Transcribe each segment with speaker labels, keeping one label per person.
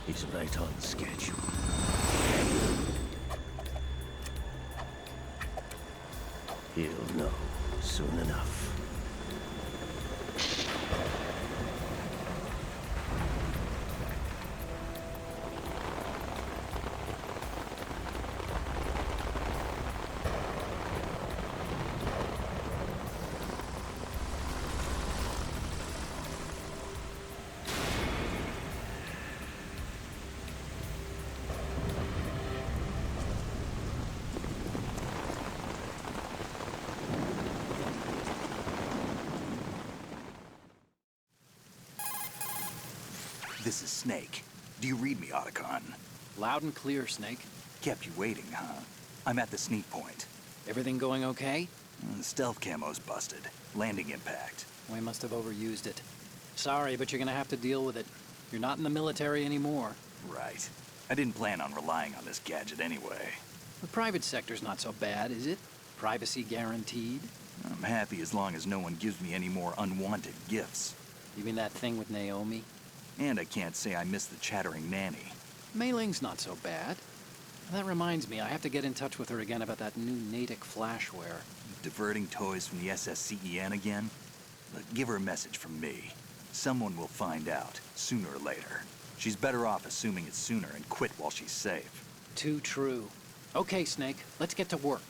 Speaker 1: He's right on schedule. He'll know soon enough.
Speaker 2: This is Snake. Do you read me, Otacon?
Speaker 3: Loud and clear, Snake.
Speaker 2: Kept you waiting, huh? I'm at the sneak point.
Speaker 3: Everything going okay?
Speaker 2: Stealth camo's busted. Landing impact.
Speaker 3: We must have overused it. Sorry, but you're gonna have to deal with it. You're not in the military anymore.
Speaker 2: Right. I didn't plan on relying on this gadget anyway.
Speaker 3: The private sector's not so bad, is it? Privacy guaranteed?
Speaker 2: I'm happy as long as no one gives me any more unwanted gifts.
Speaker 3: You mean that thing with Naomi?
Speaker 2: And I can't say I miss the chattering nanny.
Speaker 3: Mei Ling's not so bad. That reminds me, I have to get in touch with her again about that new Natick flashware.
Speaker 2: Diverting toys from the SSCEN again? Look, give her a message from me. Someone will find out, sooner or later. She's better off assuming it's sooner and quit while she's safe.
Speaker 3: Too true. Okay, Snake, let's get to work.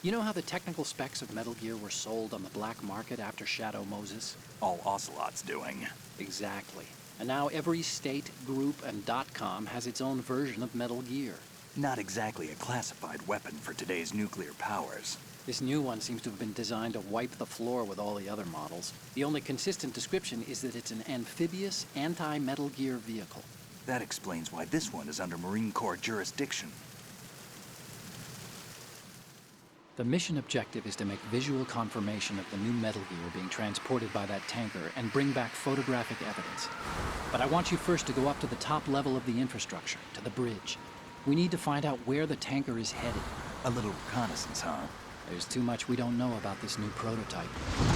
Speaker 3: You know how the technical specs of Metal Gear were sold on the black market after Shadow Moses?
Speaker 2: All Ocelot's doing.
Speaker 3: Exactly. And now every state, group, and .com has its own version of Metal Gear.
Speaker 2: Not exactly a classified weapon for today's nuclear powers.
Speaker 3: This new one seems to have been designed to wipe the floor with all the other models. The only consistent description is that it's an amphibious, anti-Metal Gear vehicle.
Speaker 2: That explains why this one is under Marine Corps jurisdiction.
Speaker 3: The mission objective is to make visual confirmation of the new Metal Gear being transported by that tanker and bring back photographic evidence. But I want you first to go up to the top level of the infrastructure, to the bridge. We need to find out where the tanker is headed.
Speaker 2: A little reconnaissance, huh?
Speaker 3: There's too much we don't know about this new prototype.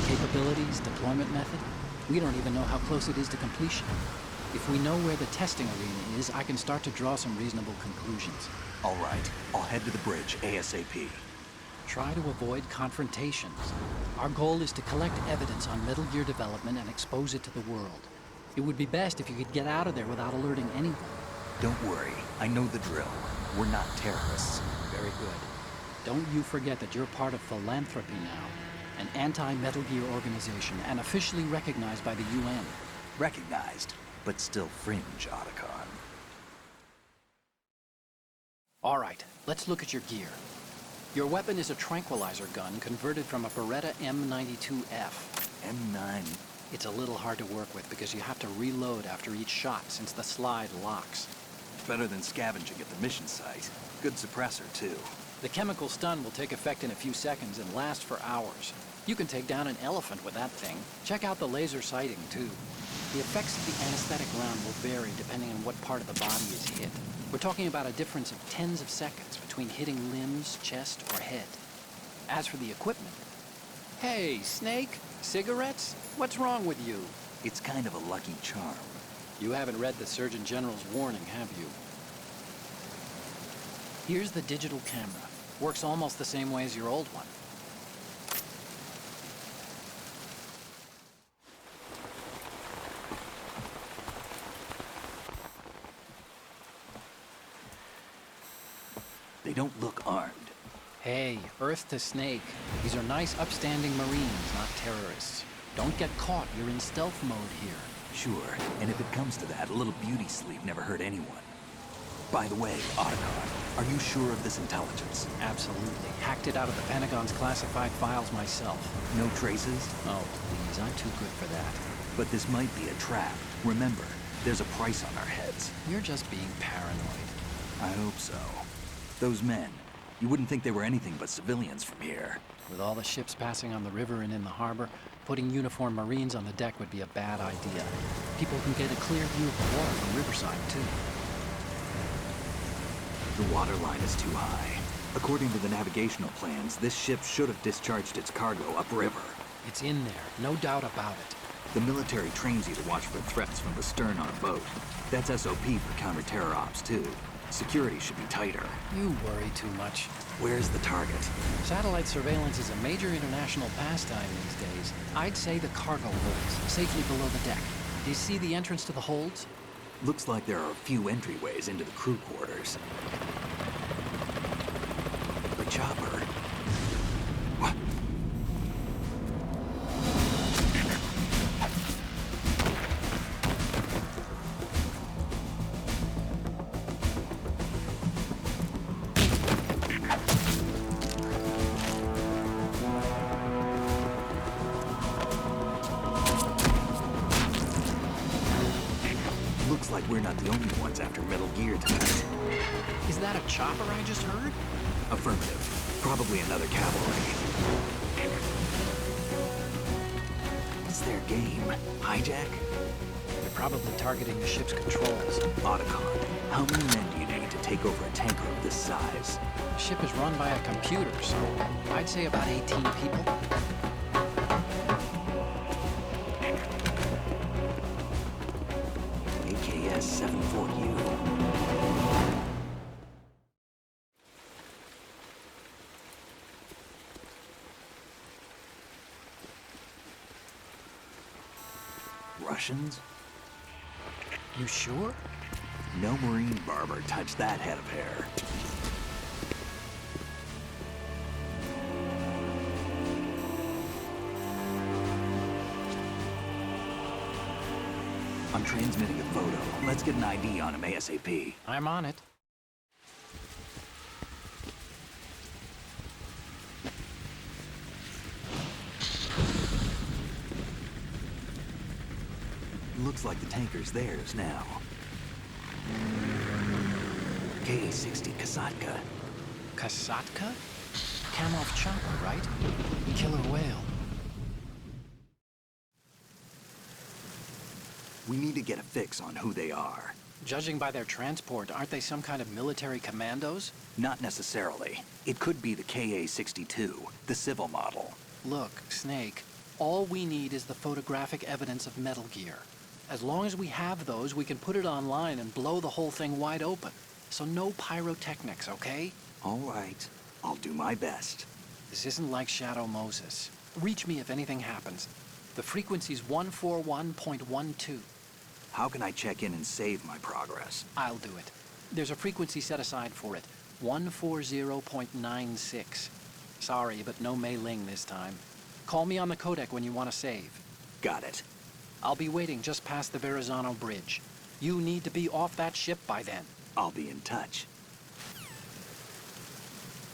Speaker 3: Capabilities, deployment method. We don't even know how close it is to completion. If we know where the testing arena is, I can start to draw some reasonable conclusions.
Speaker 2: All right, I'll head to the bridge ASAP.
Speaker 3: Try to avoid confrontations. Our goal is to collect evidence on Metal Gear development and expose it to the world. It would be best if you could get out of there without alerting anyone.
Speaker 2: Don't worry, I know the drill. We're not terrorists.
Speaker 3: Very good. Don't you forget that you're part of Philanthropy now, an anti-Metal Gear organization and officially recognized by the UN.
Speaker 2: Recognized, but still fringe, Otacon.
Speaker 3: All right, let's look at your gear. Your weapon is a tranquilizer gun converted from a Beretta M92F.
Speaker 2: M9.
Speaker 3: It's a little hard to work with because you have to reload after each shot since the slide locks.
Speaker 2: Better than scavenging at the mission site. Good suppressor, too.
Speaker 3: The chemical stun will take effect in a few seconds and last for hours. You can take down an elephant with that thing. Check out the laser sighting, too. The effects of the anesthetic round will vary depending on what part of the body is hit. We're talking about a difference of tens of seconds between hitting limbs, chest, or head. As for the equipment... Hey, Snake, cigarettes? What's wrong with you?
Speaker 2: It's kind of a lucky charm.
Speaker 3: You haven't read the Surgeon General's warning, have you? Here's the digital camera. Works almost the same way as your old one.
Speaker 2: They don't look armed.
Speaker 3: Hey, Earth to Snake. These are nice, upstanding Marines, not terrorists. Don't get caught. You're in stealth mode here.
Speaker 2: Sure, and if it comes to that, a little beauty sleep never hurt anyone. By the way, Otacon, are you sure of this intelligence?
Speaker 3: Absolutely. Hacked it out of the Pentagon's classified files myself.
Speaker 2: No traces?
Speaker 3: Oh, please, I'm too good for that.
Speaker 2: But this might be a trap. Remember, there's a price on our heads.
Speaker 3: You're just being paranoid.
Speaker 2: I hope so. Those men, you wouldn't think they were anything but civilians from here.
Speaker 3: With all the ships passing on the river and in the harbor, putting uniformed Marines on the deck would be a bad idea. People can get a clear view of the water from Riverside, too.
Speaker 2: The water line is too high. According to the navigational plans, this ship should have discharged its cargo upriver.
Speaker 3: It's in there, no doubt about it.
Speaker 2: The military trains you to watch for threats from the stern on a boat. That's SOP for counter-terror ops, too. Security should be tighter.
Speaker 3: You worry too much.
Speaker 2: Where's the target?
Speaker 3: Satellite surveillance is a major international pastime these days. I'd say the cargo holds, safely below the deck. Do you see the entrance to the holds?
Speaker 2: Looks like there are a few entryways into the crew quarters. The chopper. What? Looks like we're not the only ones after Metal Gear tonight.
Speaker 3: Is that a chopper I just heard?
Speaker 2: Affirmative. Probably another cavalry. What's their game? Hijack?
Speaker 3: They're probably targeting the ship's controls.
Speaker 2: Otacon, how many men do you need to take over a tanker of this size?
Speaker 3: The ship is run by a computer, so I'd say about 18 people.
Speaker 2: AKS 74U. Russians?
Speaker 3: You sure?
Speaker 2: No Marine barber touched that head of hair. I'm transmitting a photo. Let's get an ID on him ASAP.
Speaker 3: I'm on it.
Speaker 2: Looks like the tanker's theirs now. KA-60 Kasatka.
Speaker 3: Kasatka? Kamov chopper, right? Killer whale.
Speaker 2: We need to get a fix on who they are.
Speaker 3: Judging by their transport, aren't they some kind of military commandos?
Speaker 2: Not necessarily. It could be the KA-62, the civil model.
Speaker 3: Look, Snake, all we need is the photographic evidence of Metal Gear. As long as we have those, we can put it online and blow the whole thing wide open. So no pyrotechnics, okay?
Speaker 2: All right. I'll do my best.
Speaker 3: This isn't like Shadow Moses. Reach me if anything happens. The frequency's 141.12.
Speaker 2: How can I check in and save my progress?
Speaker 3: I'll do it. There's a frequency set aside for it. 140.96. Sorry, but no Mei Ling this time. Call me on the codec when you want to save.
Speaker 2: Got it.
Speaker 3: I'll be waiting just past the Verrazano Bridge. You need to be off that ship by then.
Speaker 2: I'll be in touch.